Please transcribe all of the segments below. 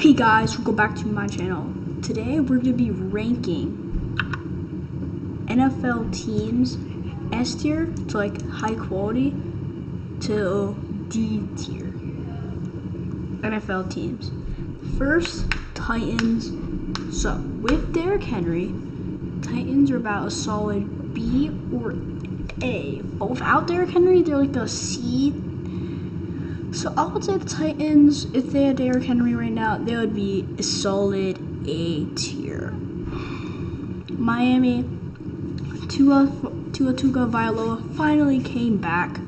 Hey guys, welcome back to my channel. Today we're going to be ranking NFL teams S tier to like high quality to D tier NFL teams. First, Titans. So with Derrick Henry, Titans are about a solid B or A. But without Derrick Henry, they're like a C. So I would say the Titans, if they had Derrick Henry right now, they would be a solid A tier. Miami, Tua Tagovailoa finally came back.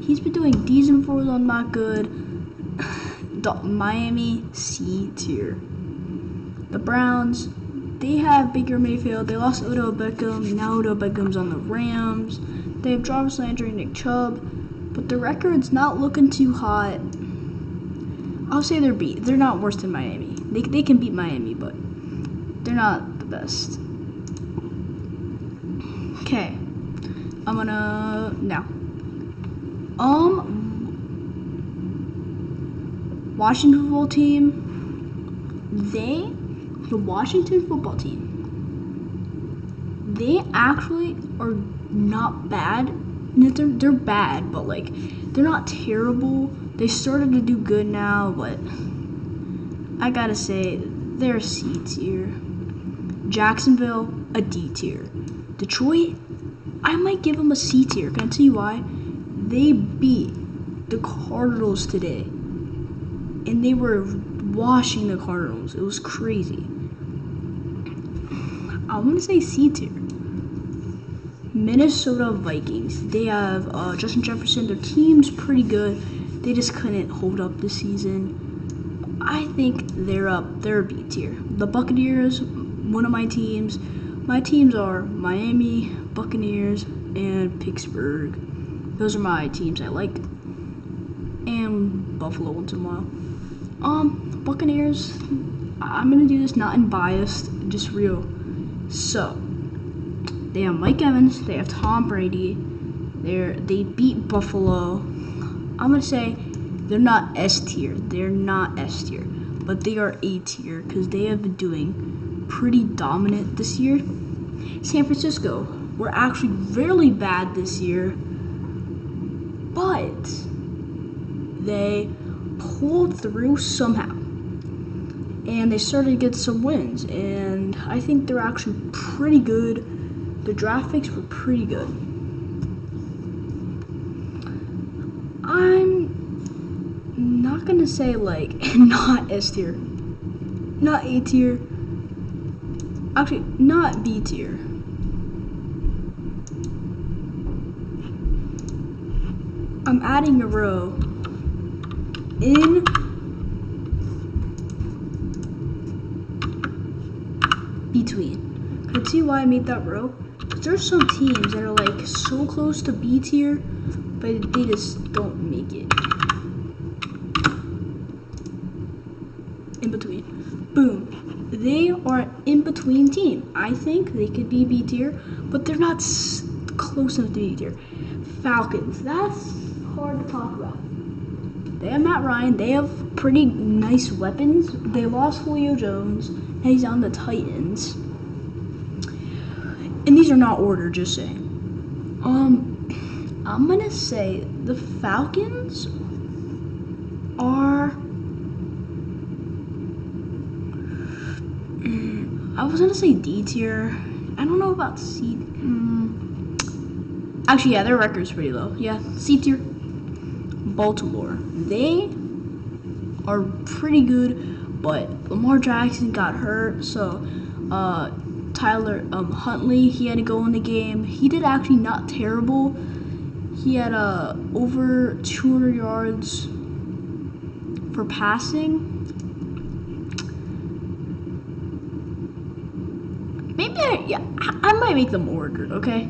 He's been doing decent for them, not good. The Miami C tier. The Browns, they have Baker Mayfield. They lost Odell Beckham. Now Odell Beckham's on the Rams. They have Jarvis Landry and Nick Chubb. But the record's not looking too hot. I'll say they're B. They're not worse than Miami. They can beat Miami, but they're not the best. Okay. I'm gonna now. Washington football team. The Washington football team. They actually are not bad. They're bad, but like they're not terrible. They started to do good now, but I gotta say they're a C tier. Jacksonville, a D tier. Detroit, I might give them a C tier. Can I tell you why? They beat the Cardinals today, and they were washing the Cardinals. It was crazy. I'm gonna say C tier. Minnesota Vikings. They have Justin Jefferson. Their team's pretty good. They just couldn't hold up this season. I think they're up. They're a B tier. The Buccaneers, one of my teams. My teams are Miami, Buccaneers, and Pittsburgh. Those are my teams I like. And Buffalo once in a while. Buccaneers, I'm going to do this not in biased, just real. So, they have Mike Evans. They have Tom Brady. They beat Buffalo. I'm going to say they're not S tier. They're not S tier. But they are A tier because they have been doing pretty dominant this year. San Francisco were actually really bad this year. But they pulled through somehow. And they started to get some wins. And I think they're actually pretty good. The draft picks were pretty good. I'm not gonna say like not S tier, not A tier, actually not B tier. I'm adding a row in between. Can you see why I made that row? There's some teams that are like so close to B tier, but they just don't make it. In between. Boom. They are an in-between team. I think they could be B tier, but they're not close enough to B tier. Falcons. That's hard to talk about. They have Matt Ryan. They have pretty nice weapons. They lost Julio Jones, and he's on the Titans. And these are not ordered, just saying. I'm gonna say the Falcons are. I was gonna say D tier. I don't know about C. Actually, yeah, their record's pretty low. Yeah, C tier. Baltimore. They are pretty good, but Lamar Jackson got hurt, so Tyler Huntley, he had to go in the game. He did actually not terrible. He had over 200 yards for passing. Maybe I might make them ordered, okay?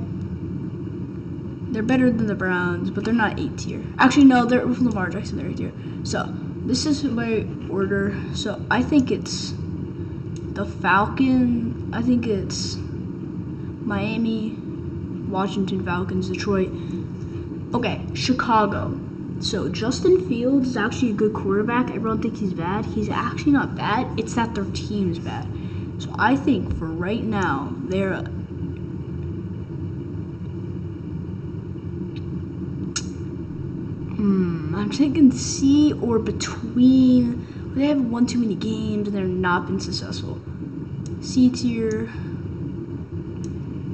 They're better than the Browns, but they're not A tier. Actually, no, they're with Lamar Jackson, they're A tier. So, this is my order. So, I think it's the Falcon. I think it's Miami, Washington Falcons, Detroit. Okay, Chicago. So Justin Fields is actually a good quarterback. Everyone thinks he's bad. He's actually not bad. It's that their team is bad. So I think for right now, they're I'm thinking C or between. They haven't won too many games and they're not been successful. C tier.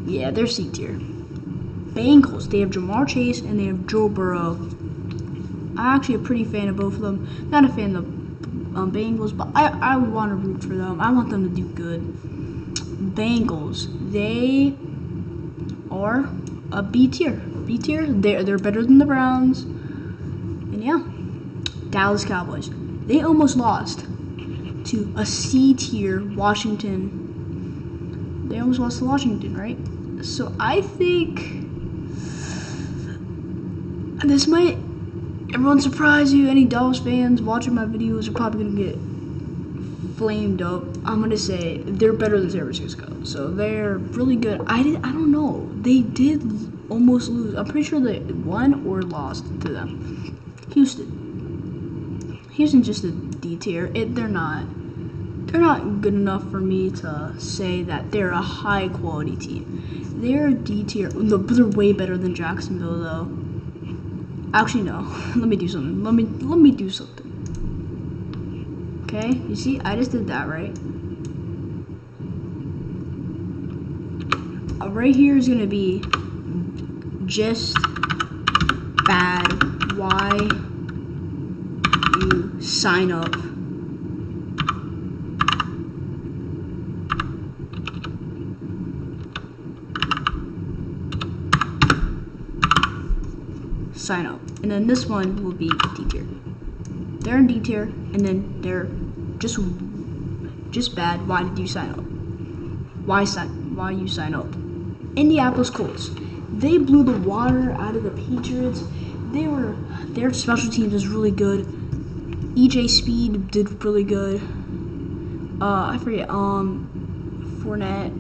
Yeah, they're C tier. Bengals. They have Jamar Chase and they have Joe Burrow. I'm actually a pretty fan of both of them. Not a fan of Bengals, but I want to root for them. I want them to do good. Bengals. They are a B tier. B tier. They're better than the Browns. And yeah, Dallas Cowboys. They almost lost to a C tier Washington. They almost lost to Washington, right? So I think this might everyone surprise you. Any Dolphins fans watching my videos are probably gonna get flamed up. I'm gonna say they're better than San Francisco. So they're really good. I don't know. They did almost lose. I'm pretty sure they won or lost to them. Houston's just a D tier. They're not good enough for me to say that they're a high quality team. They're a D tier. They're way better than Jacksonville though. Actually no. Let me do something. Let me do something. Okay, you see, I just did that, right? Right here is gonna be just bad. Why you sign up? Sign up. And then this one will be D tier. They're in D tier, and then they're just bad. Why did you sign up? Why you sign up? Indianapolis Colts. They blew the water out of the Patriots. Their special teams was really good. EJ Speed did really good. I forget. Fournette.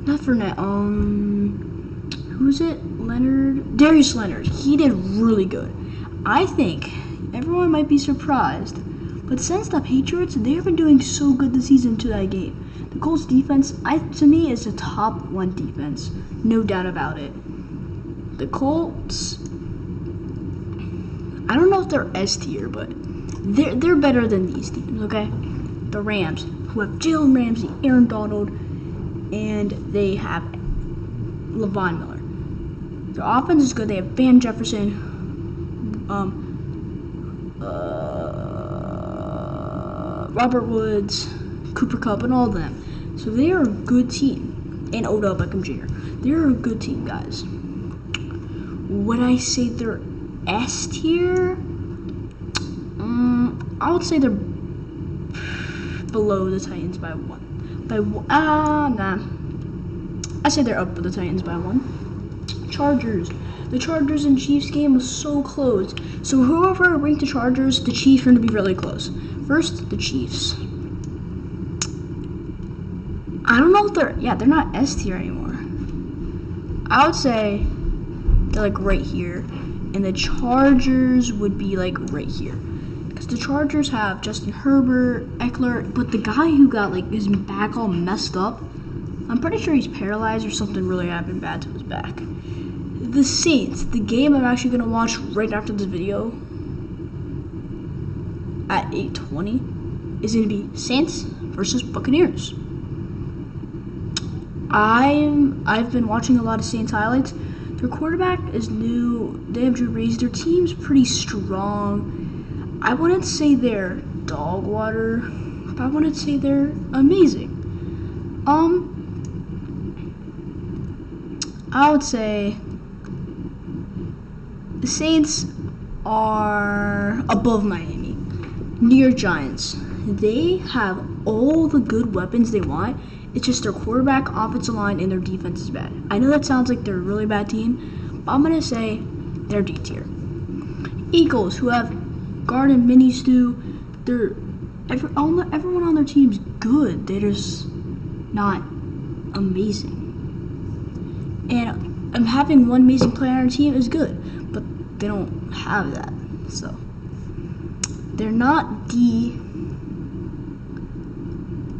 Not Fournette. Who's it? Leonard. Darius Leonard. He did really good. I think everyone might be surprised, but since the Patriots, they've been doing so good this season to that game. The Colts defense, to me, is a top 1 defense, no doubt about it. The Colts, I don't know if they're S tier, but they're better than these teams. Okay, the Rams, who have Jalen Ramsey, Aaron Donald, and they have Levon Miller. Their offense is good. They have Van Jefferson, Robert Woods, Cooper Kupp, and all of them. So they are a good team. And Odell Beckham Jr. They're a good team, guys. Would I say they're S tier? I would say they're below the Titans by 1. Nah. I say they're up with the Titans by 1. Chargers. The Chargers and Chiefs game was so close. So whoever ranked the Chargers, the Chiefs are going to be really close. First, the Chiefs. I don't know if they're not S tier anymore. I would say they're like right here. And the Chargers would be like right here. Because the Chargers have Justin Herbert, Eckler, but the guy who got like his back all messed up, I'm pretty sure he's paralyzed or something really happened bad to his back. The Saints, the game I'm actually going to watch right after this video at 8:20 is going to be Saints versus Buccaneers. I've been watching a lot of Saints highlights. Their quarterback is new. They have Drew Brees. Their team's pretty strong. I wouldn't say they're dog water, but I wouldn't say they're amazing. I would say the Saints are above Miami. New York Giants. They have all the good weapons they want. It's just their quarterback, offensive line, and their defense is bad. I know that sounds like they're a really bad team, but I'm going to say they're D tier. Eagles, who have Garden, Mini Stew, everyone on their team's good. They're just not amazing. And having one amazing player on our team is good, but they don't have that. So they're not D,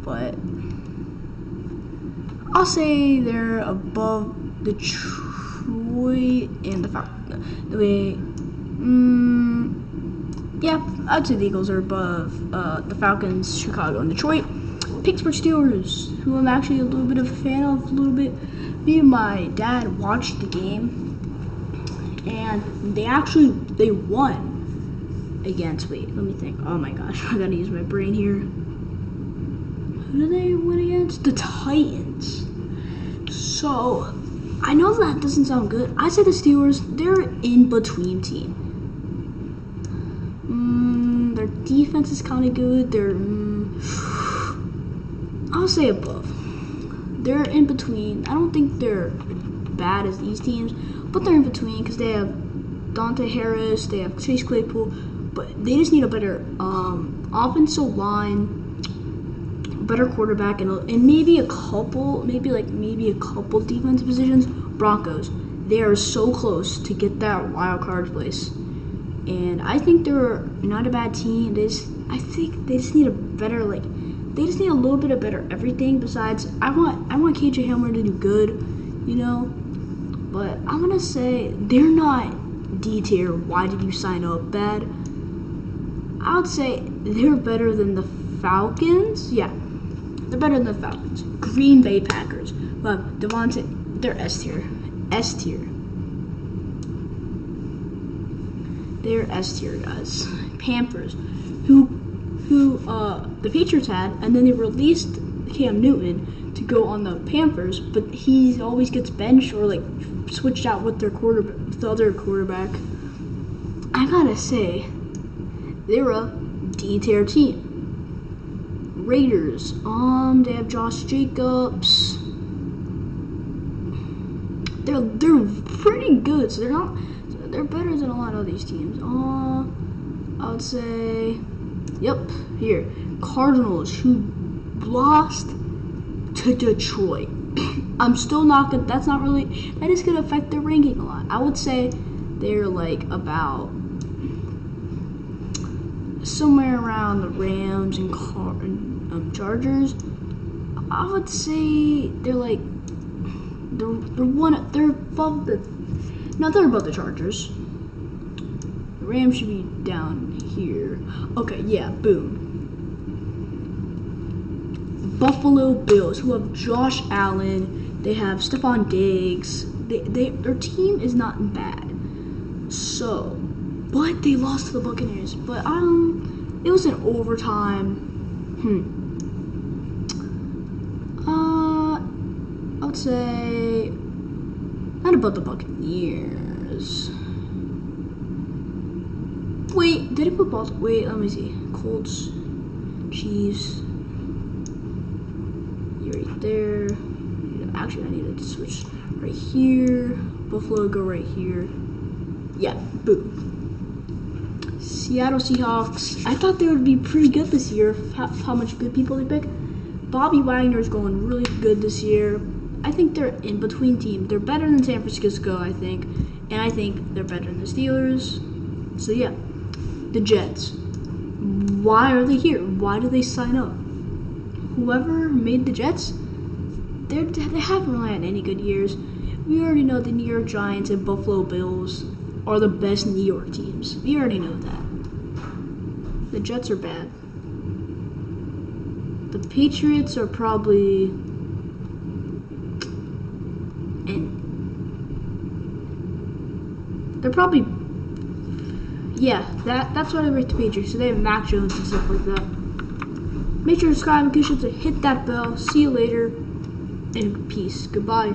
but I'll say they're above Detroit and the Falcons. Yeah, I'd say the Eagles are above the Falcons, Chicago, and Detroit. Pittsburgh Steelers, who I'm actually a little bit of a fan of, a little bit. Me and my dad watched the game, and they won against, wait, let me think. Oh my gosh, I gotta use my brain here. Who did they win against? The Titans. So, I know that doesn't sound good. I say the Steelers, they're in between team. Their defense is kind of good. I'll say above. They're in between. I don't think they're bad as these teams, but they're in between because they have Dante Harris, they have Chase Claypool, but they just need a better offensive line, better quarterback, and maybe a couple defensive positions. Broncos, they are so close to get that wild card place, and I think they're not a bad team. I think they just need a better They just need a little bit of better everything. Besides, I want KJ Hamler to do good, But I'm gonna say they're not D tier. Why did you sign up bad? I would say they're better than the Falcons. Yeah, they're better than the Falcons. Green Bay Packers. But Devontae, they're S tier. S tier. They're S tier, guys. Panthers, who the Patriots had, and then they released Cam Newton to go on the Panthers, but he always gets benched or switched out with the other quarterback. I gotta say, they're a D tier team. Raiders, they have Josh Jacobs. They're pretty good, so they're better than a lot of these teams. I would say, yep, here. Cardinals, who lost to Detroit. I'm still not good. That is going to affect their ranking a lot. I would say they're about somewhere around the Rams and Chargers. I would say they're above the Chargers. The Rams should be down here. Okay, yeah, boom. Buffalo Bills, who have Josh Allen, they have Stephon Diggs. Their team is not bad. So, but they lost to the Buccaneers. But it was an overtime. I would say not above the Buccaneers. Wait, did it put Baltimore? Wait, let me see. Colts, Chiefs. You're right there. Actually, I needed to switch right here. Buffalo, go right here. Yeah, boom. Seattle Seahawks. I thought they would be pretty good this year. How much good people they pick. Bobby Wagner is going really good this year. I think they're in between team. They're better than San Francisco, I think. And I think they're better than the Steelers. So, yeah. The Jets. Why are they here? Why do they sign up? Whoever made the Jets, they haven't really had any good years. We already know the New York Giants and Buffalo Bills are the best New York teams. We already know that. The Jets are bad. The Patriots are probably... they're probably... yeah, that's what I rate the Patriots. So they have Mac Jones and stuff like that. Make sure to subscribe and hit that bell. See you later. And peace. Goodbye.